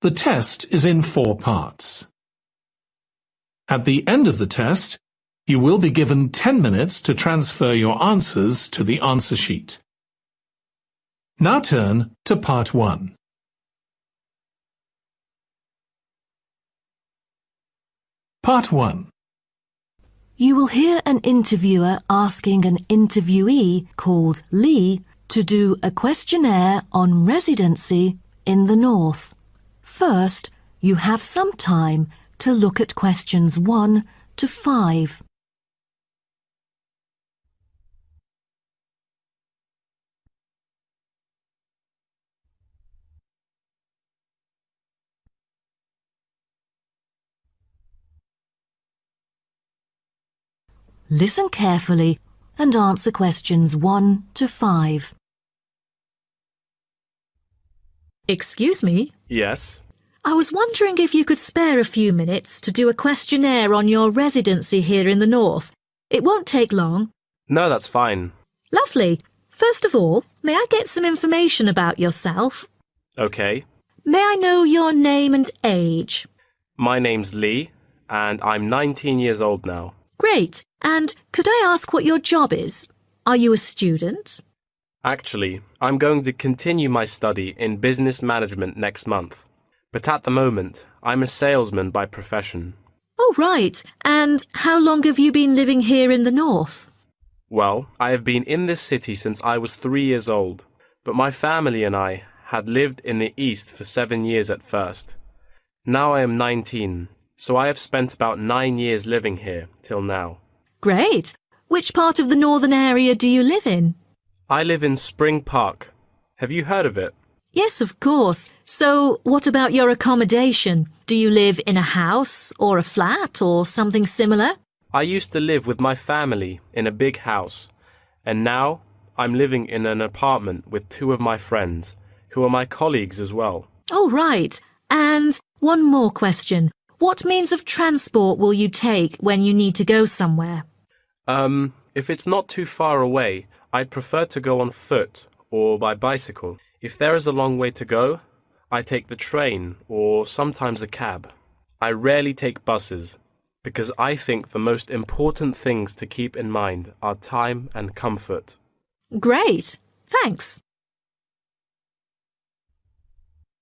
The test is in 4 parts. At the end of the test, you will be given 10 minutes to transfer your answers to the answer sheet. Now turn to Part 1. Part 1. You will hear an interviewer asking an interviewee called Lee to do a questionnaire on residency in the North. First, you have some time to look at questions 1 to 5. Listen carefully and answer questions 1 to 5. Excuse me? Yes? I was wondering if you could spare a few minutes to do a questionnaire on your residency here in the North. It won't take long. No, that's fine. Lovely. First of all, may I get some information about yourself? Okay. May I know your name and age? My name's Lee, and I'm 19 years old now. Great. And could I ask what your job is? Are you a student? Actually, I'm going to continue my study in business management next month. But at the moment, I'm a salesman by profession. Oh, right. And how long have you been living here in the North? Well, I have been in this city since I was 3 years old, but my family and I had lived in the East for 7 years at first. Now I am 19, so I have spent about 9 years living here till now. Great. Which part of the northern area do you live in? I live in Spring Park. Have you heard of it? Yes, of course. So, what about your accommodation? Do you live in a house or a flat or something similar? I used to live with my family in a big house, and now I'm living in an apartment with 2 of my friends, who are my colleagues as well. Oh, right. And one more question. What means of transport will you take when you need to go somewhere? If it's not too far away, I'd prefer to go on foot or by bicycle. If there is a long way to go, I take the train or sometimes a cab. I rarely take buses because I think the most important things to keep in mind are time and comfort. Great. Thanks.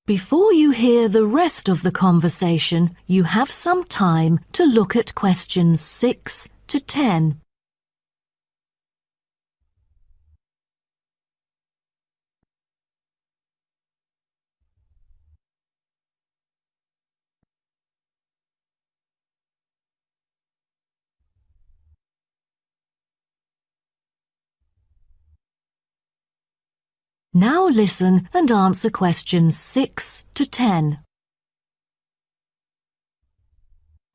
Before you hear the rest of the conversation, you have some time to look at questions 6 to 10. Now listen and answer questions 6 to 10.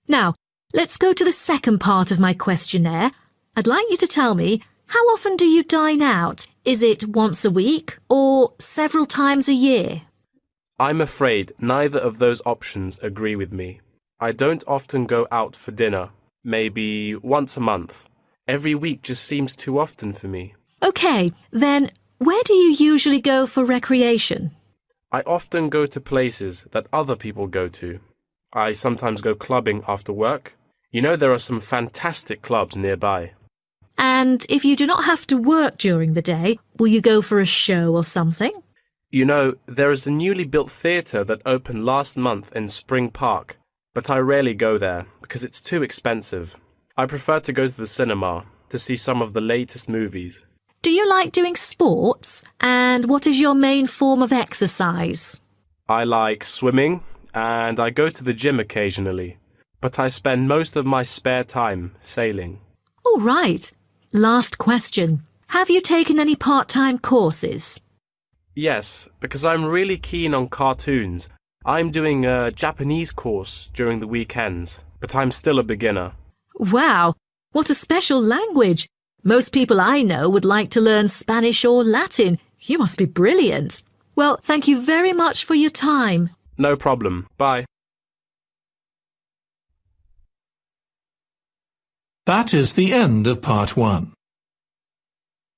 Now, let's go to the second part of my questionnaire. I'd like you to tell me, how often do you dine out? Is it once a week or several times a year? I'm afraid neither of those options agree with me. I don't often go out for dinner, maybe once a month. Every week just seems too often for me. OK, then where do you usually go for recreation? I often go to places that other people go to. I sometimes go clubbing after work. You know, there are some fantastic clubs nearby. And if you do not have to work during the day, will you go for a show or something? You know, there is a newly built theatre that opened last month in Spring Park, but I rarely go there because it's too expensive. I prefer to go to the cinema to see some of the latest movies. Do you like doing sports? And what is your main form of exercise? I like swimming and I go to the gym occasionally, but I spend most of my spare time sailing. All right. Last question. Have you taken any part-time courses? Yes, because I'm really keen on cartoons. I'm doing a Japanese course during the weekends, but I'm still a beginner. Wow, what a special language. Most people I know would like to learn Spanish or Latin. You must be brilliant. Well, thank you very much for your time. No problem. Bye. That is the end of Part 1.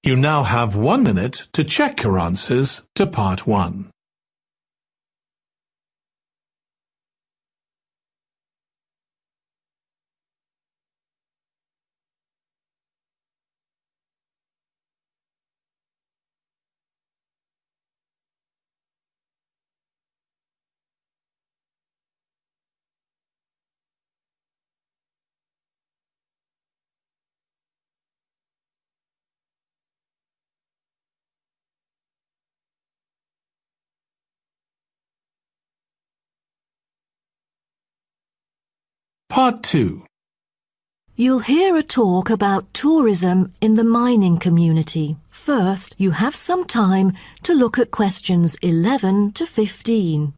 You now have 1 minute to check your answers to Part 1. Part 2. You'll hear a talk about tourism in the mining community. First, you have some time to look at questions 11 to 15.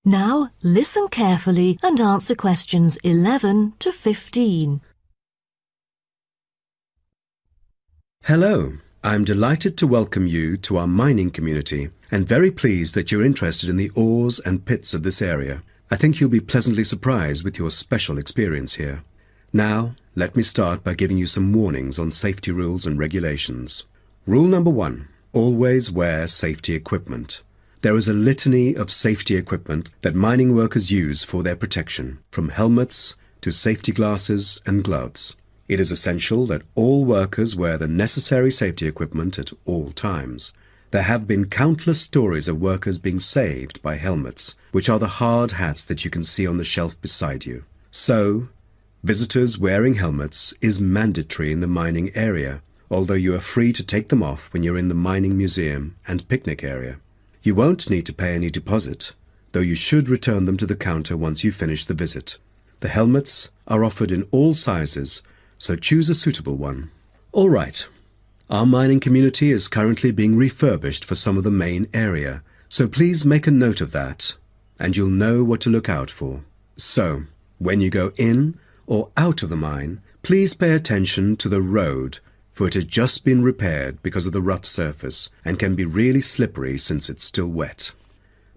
Now, listen carefully and answer questions 11 to 15. Hello, I'm delighted to welcome you to our mining community and very pleased that you're interested in the ores and pits of this area. I think you'll be pleasantly surprised with your special experience here. Now, let me start by giving you some warnings on safety rules and regulations. Rule number 1, always wear safety equipment. There is a litany of safety equipment that mining workers use for their protection, from helmets to safety glasses and gloves. It is essential that all workers wear the necessary safety equipment at all times. There have been countless stories of workers being saved by helmets, which are the hard hats that you can see on the shelf beside you. So, visitors wearing helmets is mandatory in the mining area, although you are free to take them off when you're in the mining museum and picnic area. You won't need to pay any deposit, though you should return them to the counter once you finish the visit. The helmets are offered in all sizes, so choose a suitable one. All right, our mining community is currently being refurbished for some of the main area, so please make a note of that, and you'll know what to look out for. So, when you go in or out of the mine, please pay attention to the road, for it has just been repaired because of the rough surface and can be really slippery since it's still wet.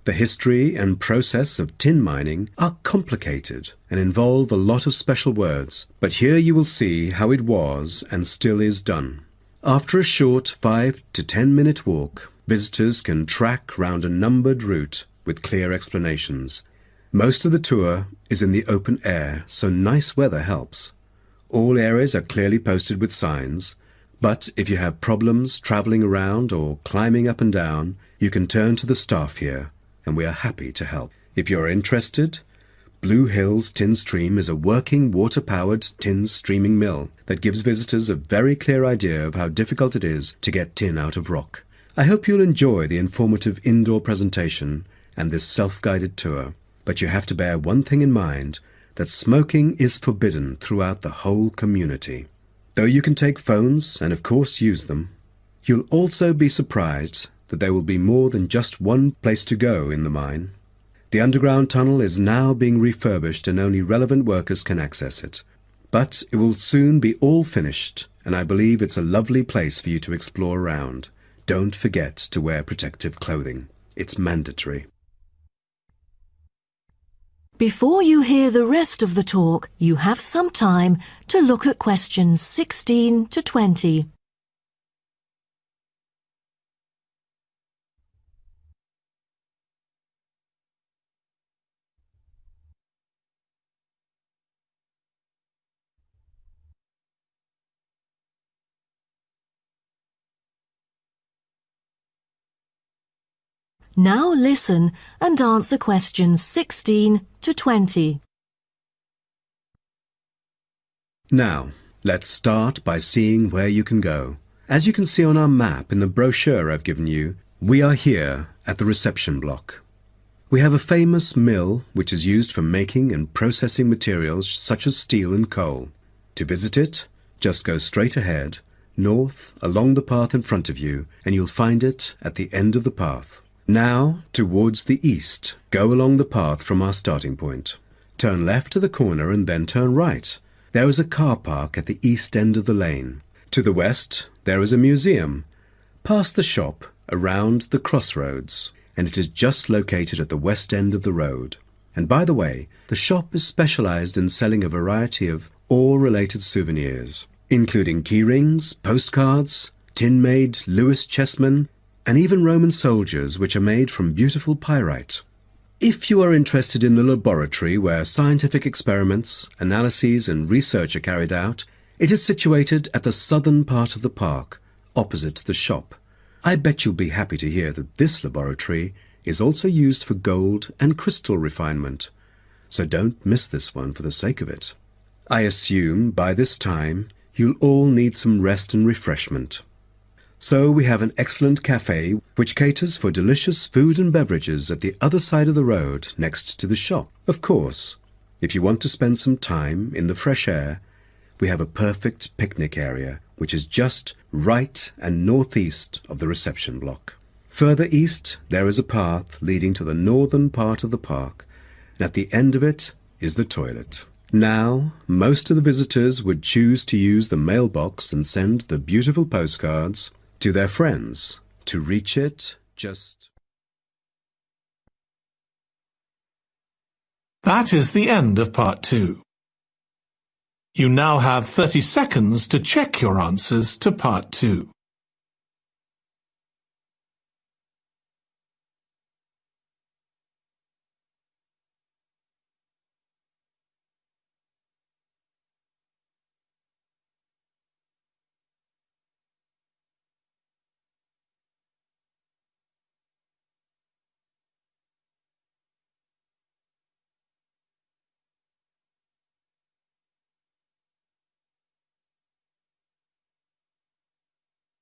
The history and process of tin mining are complicated and involve a lot of special words, but here you will see how it was and still is done. After a short 5 to 10 minute walk, visitors can track round a numbered route with clear explanations. Most of the tour is in the open air, so nice weather helps. All areas are clearly posted with signs, but if you have problems travelling around or climbing up and down, you can turn to the staff here, and we are happy to help. If you're interested, Blue Hills Tin Stream is a working water-powered tin streaming mill that gives visitors a very clear idea of how difficult it is to get tin out of rock. I hope you'll enjoy the informative indoor presentation and this self-guided tour, but you have to bear one thing in mind, that smoking is forbidden throughout the whole community. Though you can take phones and of course use them, you'll also be surprised that there will be more than just one place to go in the mine. The underground tunnel is now being refurbished and only relevant workers can access it. But it will soon be all finished, and I believe it's a lovely place for you to explore around. Don't forget to wear protective clothing. It's mandatory. Before you hear the rest of the talk, you have some time to look at questions 16 to 20. Now listen and answer questions 16 to 20. Now, let's start by seeing where you can go. As you can see on our map in the brochure I've given you, we are here at the reception block. We have a famous mill which is used for making and processing materials such as steel and coal. To visit it, just go straight ahead, north, along the path in front of you, and you'll find it at the end of the path. Now, towards the east, go along the path from our starting point. Turn left to the corner and then turn right. There is a car park at the east end of the lane. To the west, there is a museum. Past the shop, around the crossroads, and it is just located at the west end of the road. And by the way, the shop is specialized in selling a variety of ore-related souvenirs, including key rings, postcards, tin-made Lewis chessmen, and even Roman soldiers which are made from beautiful pyrite. If you are interested in the laboratory where scientific experiments, analyses and research are carried out, it is situated at the southern part of the park, opposite the shop. I bet you'll be happy to hear that this laboratory is also used for gold and crystal refinement. So don't miss this one for the sake of it. I assume by this time you'll all need some rest and refreshment. So we have an excellent cafe which caters for delicious food and beverages at the other side of the road next to the shop. Of course, if you want to spend some time in the fresh air, we have a perfect picnic area which is just right and northeast of the reception block. Further east there is a path leading to the northern part of the park, and at the end of it is the toilet. Now, most of the visitors would choose to use the mailbox and send the beautiful postcards to their friends. To reach it, just... That is the end of part 2. You now have 30 seconds to check your answers to part 2.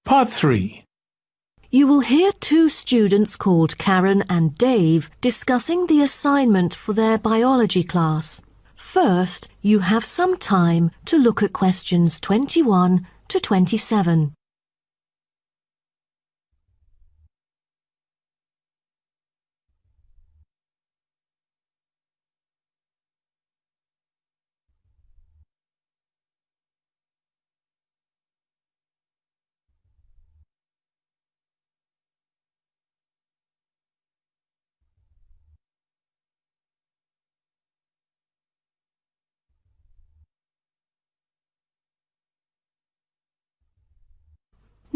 Part 3. You will hear two students called Karen and Dave discussing the assignment for their biology class. First, you have some time to look at questions 21 to 27.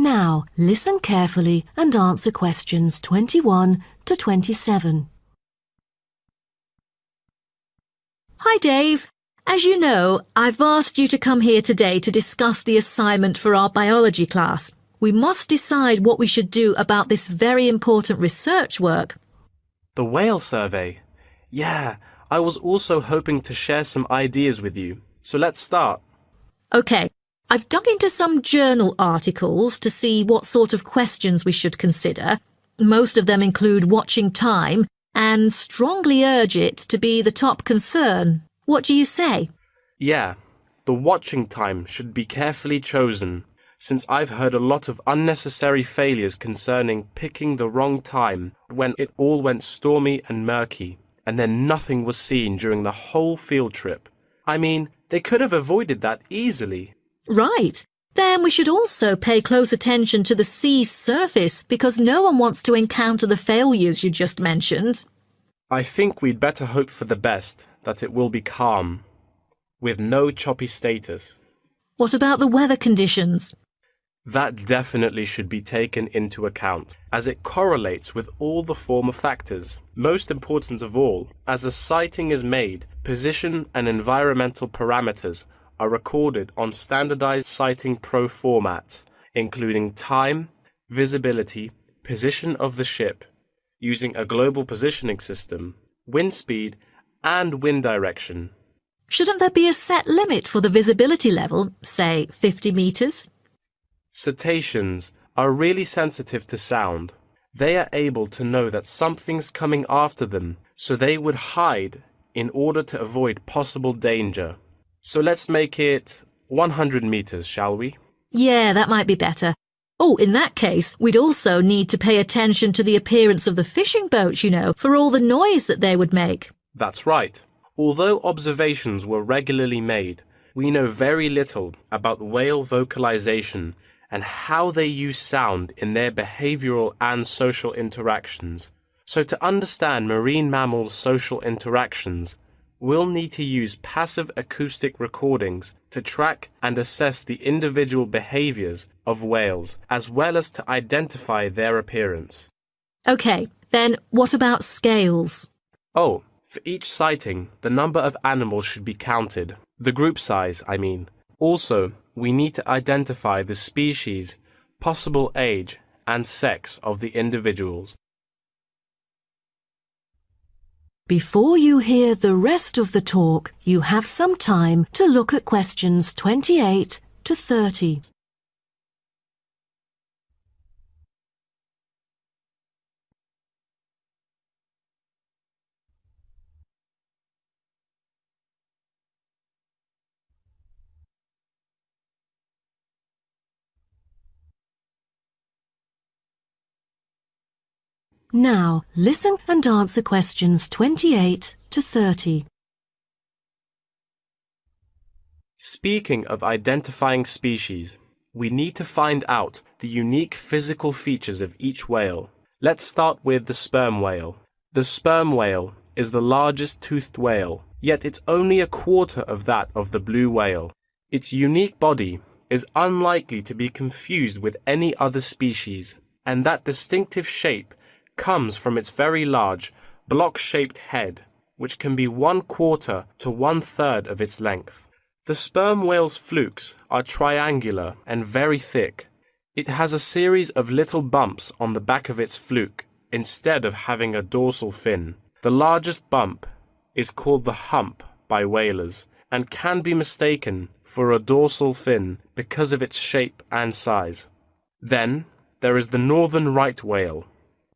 Now, listen carefully and answer questions 21 to 27. Hi, Dave. As you know, I've asked you to come here today to discuss the assignment for our biology class. We must decide what we should do about this very important research work. The whale survey. Yeah, I was also hoping to share some ideas with you. So let's start. OK. I've dug into some journal articles to see what sort of questions we should consider. Most of them include watching time and strongly urge it to be the top concern. What do you say? Yeah, the watching time should be carefully chosen, since I've heard a lot of unnecessary failures concerning picking the wrong time when it all went stormy and murky, and then nothing was seen during the whole field trip. I mean, they could have avoided that easily. Right. Then we should also pay close attention to the sea's surface because no one wants to encounter the failures you just mentioned. I think we'd better hope for the best, that it will be calm, with no choppy status. What about the weather conditions? That definitely should be taken into account, as it correlates with all the former factors. Most important of all, as a sighting is made, position and environmental parameters are recorded on standardized sighting pro formats, including time, visibility, position of the ship, using a global positioning system, wind speed, and wind direction. Shouldn't there be a set limit for the visibility level, say 50 meters? Cetaceans are really sensitive to sound. They are able to know that something's coming after them, so they would hide in order to avoid possible danger. So let's make it 100 meters, shall we? Yeah, that might be better. Oh, in that case, we'd also need to pay attention to the appearance of the fishing boats, you know, for all the noise that they would make. That's right. Although observations were regularly made, we know very little about whale vocalization and how they use sound in their behavioral and social interactions. So to understand marine mammals' social interactions, we'll need to use passive acoustic recordings to track and assess the individual behaviors of whales, as well as to identify their appearance. OK, then what about scales? Oh, for each sighting, the number of animals should be counted. The group size, I mean. Also, we need to identify the species, possible age, and sex of the individuals. Before you hear the rest of the talk, you have some time to look at questions 28 to 30. Now, listen and answer questions 28 to 30. Speaking of identifying species, we need to find out the unique physical features of each whale. Let's start with the sperm whale. The sperm whale is the largest toothed whale, yet it's only a quarter of that of the blue whale. Its unique body is unlikely to be confused with any other species, and that distinctive shape comes from its very large, block-shaped head, which can be 1/4 to 1/3 of its length. The sperm whale's flukes are triangular and very thick. It has a series of little bumps on the back of its fluke instead of having a dorsal fin. The largest bump is called the hump by whalers and can be mistaken for a dorsal fin because of its shape and size. Then there is the northern right whale.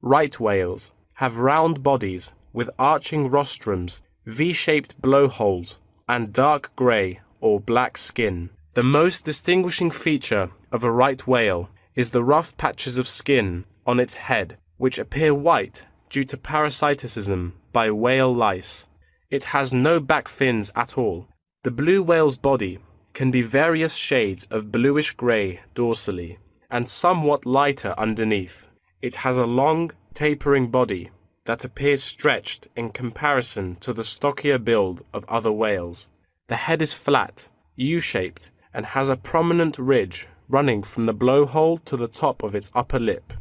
Right whales have round bodies with arching rostrums, V-shaped blowholes, and dark grey or black skin. The most distinguishing feature of a right whale is the rough patches of skin on its head, which appear white due to parasitism by whale lice. It has no back fins at all. The blue whale's body can be various shades of bluish-grey dorsally and somewhat lighter underneath. It has a long, tapering body that appears stretched in comparison to the stockier build of other whales. The head is flat, U-shaped, and has a prominent ridge running from the blowhole to the top of its upper lip.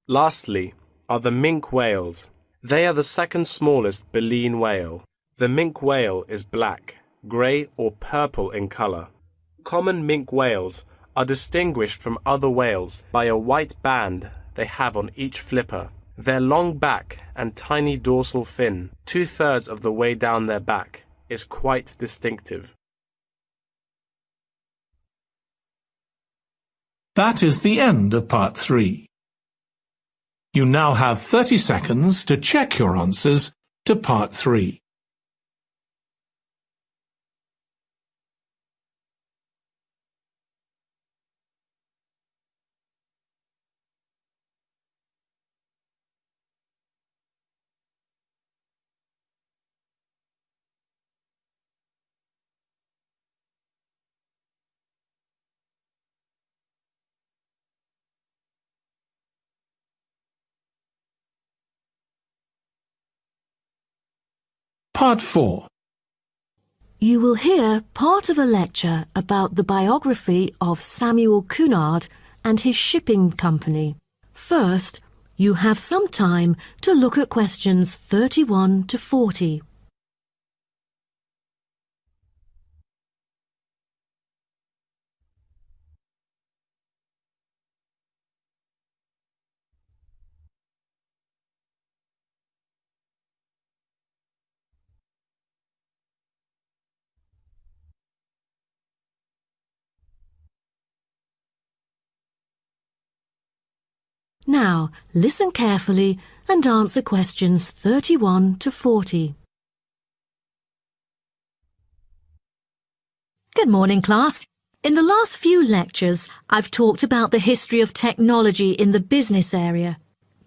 Lastly are the minke whales. They are the second smallest baleen whale. The minke whale is black, grey or purple in colour. Common minke whales are distinguished from other whales by a white band they have on each flipper. Their long back and tiny dorsal fin, 2/3 of the way down their back, is quite distinctive. That is the end of part 3. You now have 30 seconds to check your answers to part 3. Part 4. You will hear part of a lecture about the biography of Samuel Cunard and his shipping company. First, you have some time to look at questions 31 to 40. Now, listen carefully and answer questions 31 to 40. Good morning, class. In the last few lectures, I've talked about the history of technology in the business area.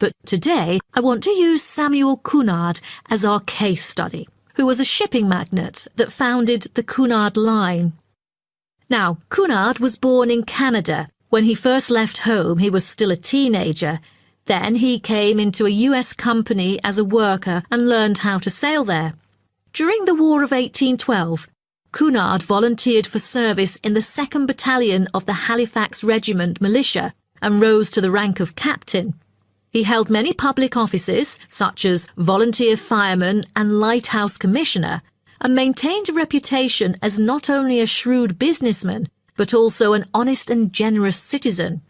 But today, I want to use Samuel Cunard as our case study, who was a shipping magnate that founded the Cunard Line. Now, Cunard was born in Canada. When he first left home, he was still a teenager. Then he came into a US company as a worker and learned how to sail there. During the War of 1812, Cunard volunteered for service in the 2nd Battalion of the Halifax Regiment Militia and rose to the rank of captain. He held many public offices, such as volunteer fireman and lighthouse commissioner, and maintained a reputation as not only a shrewd businessman, but also an honest and generous citizen.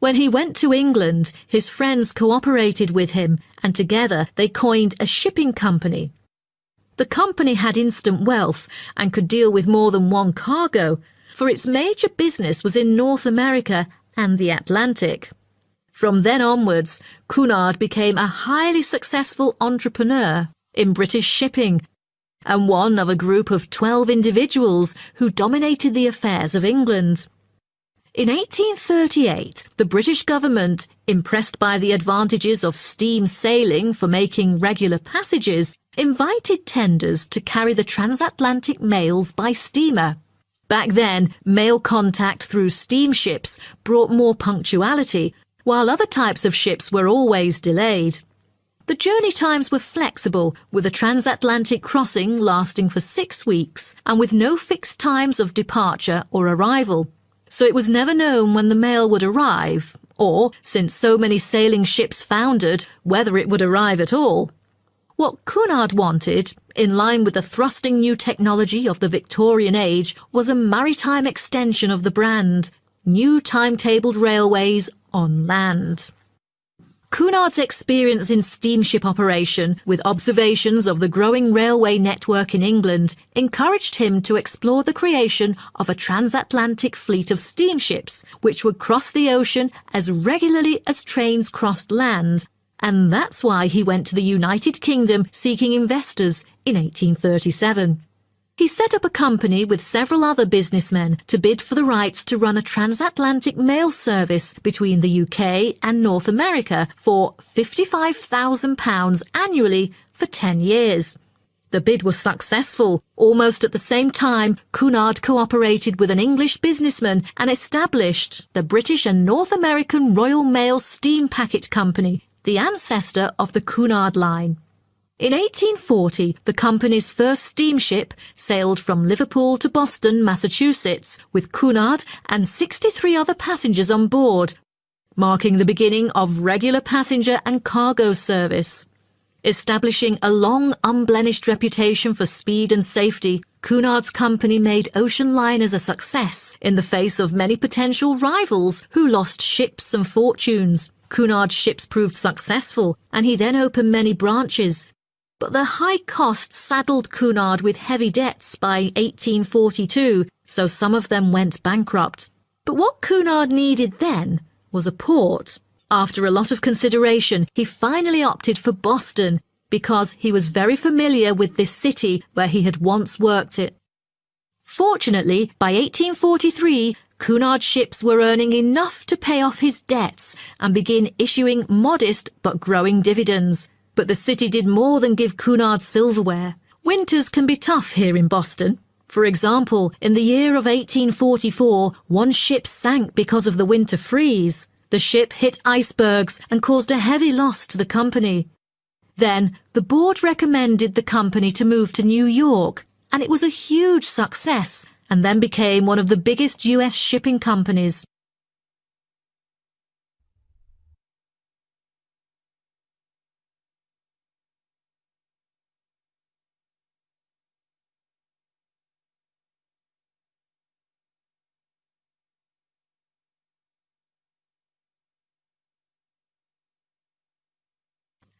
When he went to England, his friends cooperated with him, and together they coined a shipping company. The company had instant wealth and could deal with more than one cargo, for its major business was in North America and the Atlantic. From then onwards, Cunard became a highly successful entrepreneur in British shipping, and one of a group of 12 individuals who dominated the affairs of England. In 1838, the British government, impressed by the advantages of steam sailing for making regular passages, invited tenders to carry the transatlantic mails by steamer. Back then, mail contact through steamships brought more punctuality, while other types of ships were always delayed. The journey times were flexible, with a transatlantic crossing lasting for 6 weeks and with no fixed times of departure or arrival. So it was never known when the mail would arrive, or, since so many sailing ships foundered, whether it would arrive at all. What Cunard wanted, in line with the thrusting new technology of the Victorian age, was a maritime extension of the brand, new timetabled railways on land. Cunard's experience in steamship operation, with observations of the growing railway network in England, encouraged him to explore the creation of a transatlantic fleet of steamships, which would cross the ocean as regularly as trains crossed land, and that's why he went to the United Kingdom seeking investors in 1837. He set up a company with several other businessmen to bid for the rights to run a transatlantic mail service between the UK and North America for £55,000 annually for 10 years. The bid was successful. Almost at the same time, Cunard cooperated with an English businessman and established the British and North American Royal Mail Steam Packet Company, the ancestor of the Cunard Line. In 1840, the company's first steamship sailed from Liverpool to Boston, Massachusetts, with Cunard and 63 other passengers on board, marking the beginning of regular passenger and cargo service. Establishing a long, unblemished reputation for speed and safety, Cunard's company made ocean liners a success in the face of many potential rivals who lost ships and fortunes. Cunard's ships proved successful, and he then opened many branches. But the high costs saddled Cunard with heavy debts by 1842, so some of them went bankrupt. But what Cunard needed then was a port. After a lot of consideration, he finally opted for Boston because he was very familiar with this city where he had once worked it. Fortunately, by 1843, Cunard's ships were earning enough to pay off his debts and begin issuing modest but growing dividends. But the city did more than give Cunard silverware. Winters can be tough here in Boston. For example, in the year of 1844, one ship sank because of the winter freeze. The ship hit icebergs and caused a heavy loss to the company. Then, the board recommended the company to move to New York, and it was a huge success, and then became one of the biggest US shipping companies.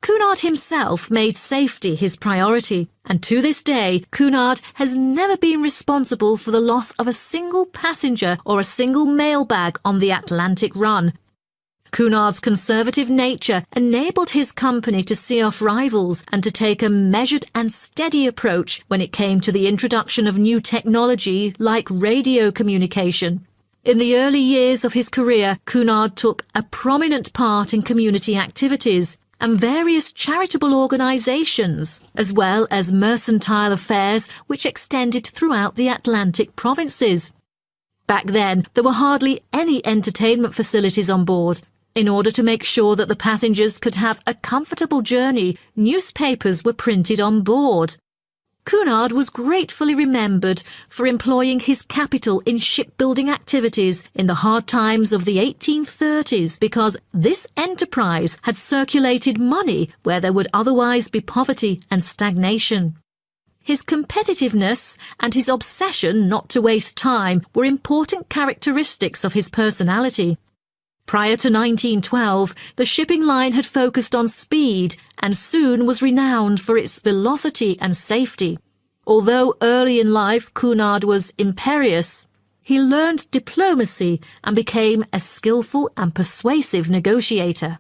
Cunard himself made safety his priority, and to this day, Cunard has never been responsible for the loss of a single passenger or a single mail bag on the Atlantic run. Cunard's conservative nature enabled his company to see off rivals and to take a measured and steady approach when it came to the introduction of new technology like radio communication. In the early years of his career, Cunard took a prominent part in community activities and various charitable organisations, as well as mercantile affairs which extended throughout the Atlantic provinces. Back then, there were hardly any entertainment facilities on board. In order to make sure that the passengers could have a comfortable journey, newspapers were printed on board. Cunard was gratefully remembered for employing his capital in shipbuilding activities in the hard times of the 1830s because this enterprise had circulated money where there would otherwise be poverty and stagnation. His competitiveness and his obsession not to waste time were important characteristics of his personality. Prior to 1912, the shipping line had focused on speed and soon was renowned for its velocity and safety. Although early in life Cunard was imperious, he learned diplomacy and became a skillful and persuasive negotiator.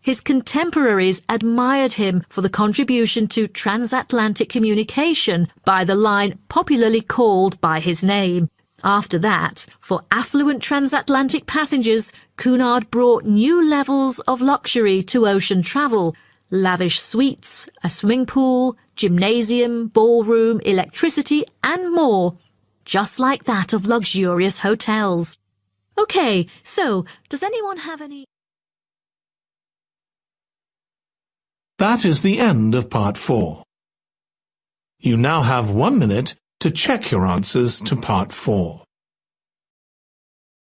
His contemporaries admired him for the contribution to transatlantic communication by the line popularly called by his name. After that, for affluent transatlantic passengers, Cunard brought new levels of luxury to ocean travel: lavish suites, a swimming pool, gymnasium, ballroom, electricity, and more, just like that of luxurious hotels. Okay, so does anyone have any... That is the end of part 4. You now have 1 minute to check your answers to part 4.